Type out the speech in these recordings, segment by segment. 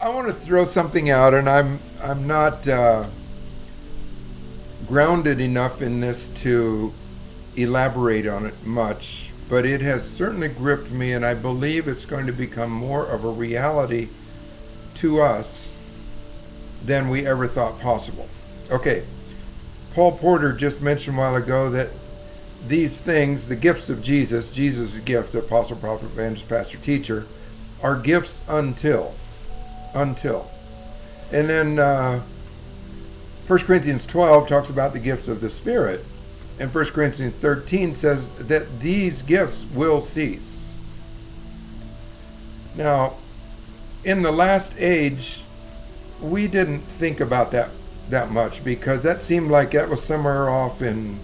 I want to throw something out, and I'm not grounded enough in this to elaborate on it much, but it has certainly gripped me, and I believe it's going to become more of a reality to us than we ever thought possible. Okay, Paul Porter just mentioned a while ago that these things, the gifts of Jesus' gift, apostle, prophet, evangelist, pastor, teacher, are gifts until. And then 1 Corinthians 12 talks about the gifts of the Spirit. And 1 Corinthians 13 says that these gifts will cease. Now, in the last age, we didn't think about that much, because that seemed like that was somewhere off in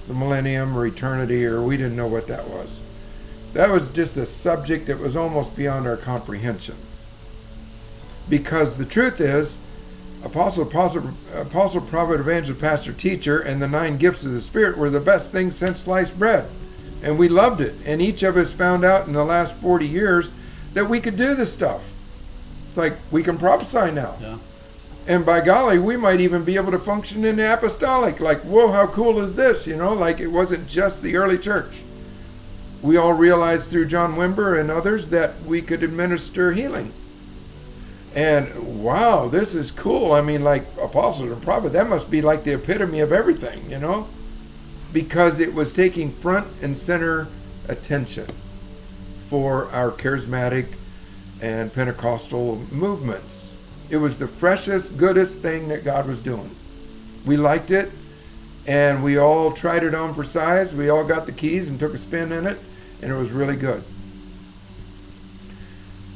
the millennium or eternity, or we didn't know what that was. That was just a subject that was almost beyond our comprehension. Because the truth is, apostle, prophet, evangelist, pastor, teacher, and the 9 gifts of the Spirit were the best things since sliced bread. And we loved it. And each of us found out in the last 40 years that we could do this stuff. It's like we can prophesy now. Yeah. And by golly, we might even be able to function in the apostolic. Like, whoa, how cool is this? You know, like it wasn't just the early church. We all realized through John Wimber and others that we could administer healing. And wow, this is cool. I mean, like apostle and prophet, that must be like the epitome of everything, you know? Because it was taking front and center attention for our charismatic and Pentecostal movements. It was the freshest, goodest thing that God was doing. We liked it, and we all tried it on for size. We all got the keys and took a spin in it, and it was really good.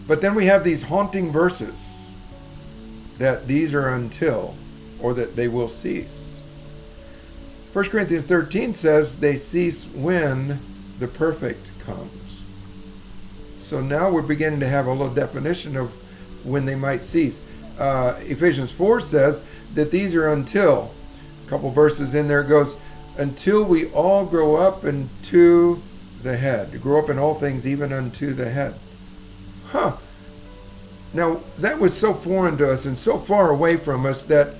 But then we have these haunting verses that these are until, or that they will cease. 1 Corinthians 13 says they cease when the perfect comes. So now we're beginning to have a little definition of when they might cease. Ephesians 4 says that these are until, a couple verses in there, it goes, until we all grow up into the head. To grow up in all things, even unto the head. Huh. Now, that was so foreign to us and so far away from us that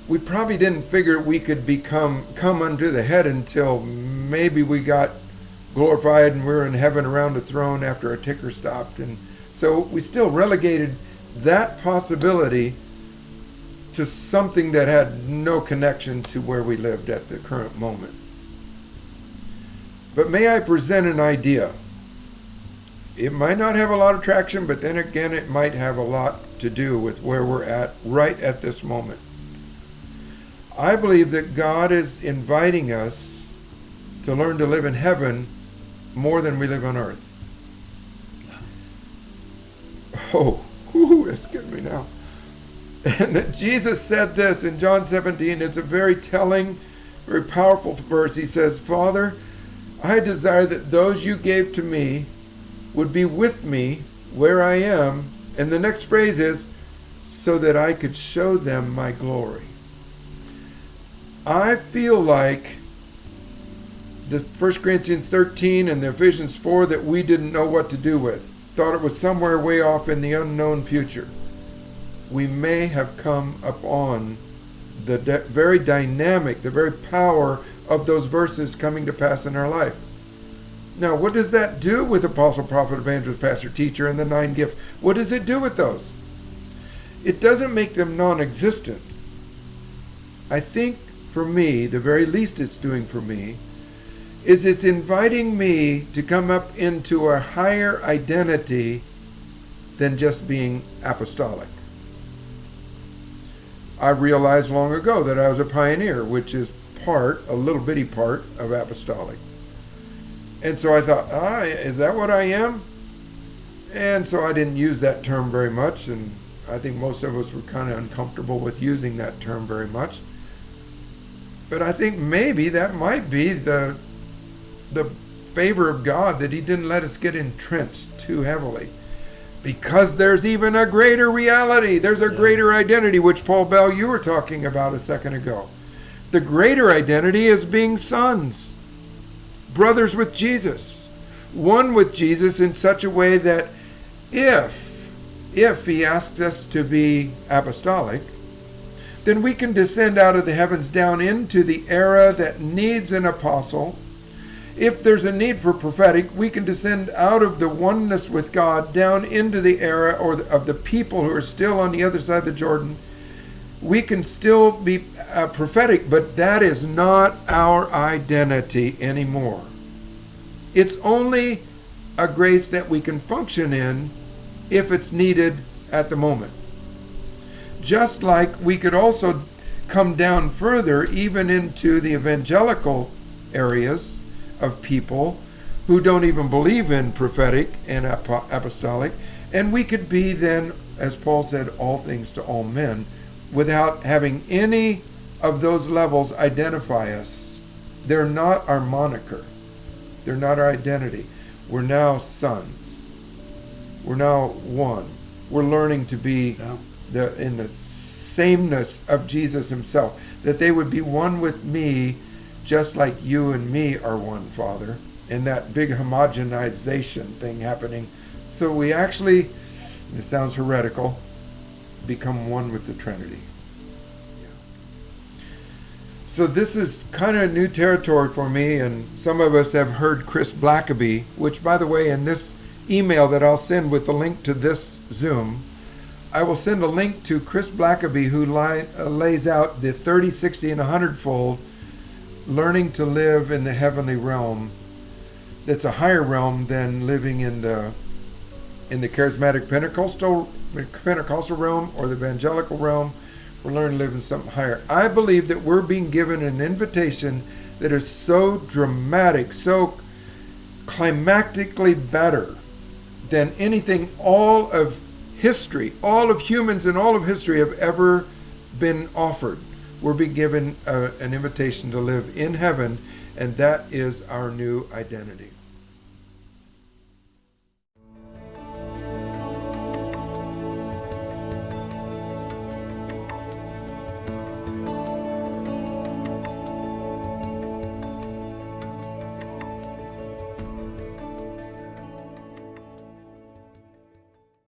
we probably didn't figure we could come unto the head until maybe we got glorified and we were in heaven around the throne after our ticker stopped. And so we still relegated that possibility to something that had no connection to where we lived at the current moment. But may I present an idea? It might not have a lot of traction, but then again, it might have a lot to do with where we're at right at this moment. I believe that God is inviting us to learn to live in heaven more than we live on earth. Oh, that's getting me now. And that Jesus said this in John 17. It's a very telling, very powerful verse. He says, Father, I desire that those you gave to me would be with me where I am. And the next phrase is, so that I could show them my glory. I feel like the 1 Corinthians 13 and the Ephesians 4 that we didn't know what to do with. Thought it was somewhere way off in the unknown future. We may have come upon the very dynamic, the very power of those verses coming to pass in our life. Now, what does that do with apostle, prophet, evangelist, pastor, teacher, and the 9 gifts? What does it do with those? It doesn't make them non-existent. I think for me, the very least it's doing for me, is it's inviting me to come up into a higher identity than just being apostolic. I realized long ago that I was a pioneer, which is a little bitty part of apostolic. And so I thought, is that what I am? And so I didn't use that term very much, and I think most of us were kind of uncomfortable with using that term very much. But I think maybe that might be the favor of God, that he didn't let us get entrenched too heavily. Because there's even a greater reality. There's a greater identity, which Paul Bell, you were talking about a second ago. The greater identity is being sons, brothers with Jesus, one with Jesus in such a way that if if he asks us to be apostolic, then we can descend out of the heavens down into the era that needs an apostle. If there's a need for prophetic, we can descend out of the oneness with God down into the era of the people who are still on the other side of the Jordan. We can still be prophetic, but that is not our identity anymore. It's only a grace that we can function in if it's needed at the moment. Just like we could also come down further, even into the evangelical areas of people who don't even believe in prophetic and apostolic, and we could be then, as Paul said, all things to all men, without having any of those levels identify us. They're not our moniker. They're not our identity. We're now sons. We're now one. We're learning to be in the sameness of Jesus himself, that they would be one with me, just like you and me are one, Father, and that big homogenization thing happening. So we actually, it sounds heretical, become one with the Trinity. So this is kind of new territory for me, and some of us have heard Chris Blackaby, which, by the way, in this email that I'll send with the link to this Zoom, I will send a link to Chris Blackaby, who lays out the 30, 60, and 100-fold, learning to live in the heavenly realm. That's a higher realm than living in the charismatic Pentecostal realm or the evangelical realm. We're learning to live in something higher. I believe that we're being given an invitation that is so dramatic, so climactically better than anything all of history, all of humans in all of history have ever been offered. We're being given an invitation to live in heaven, and that is our new identity.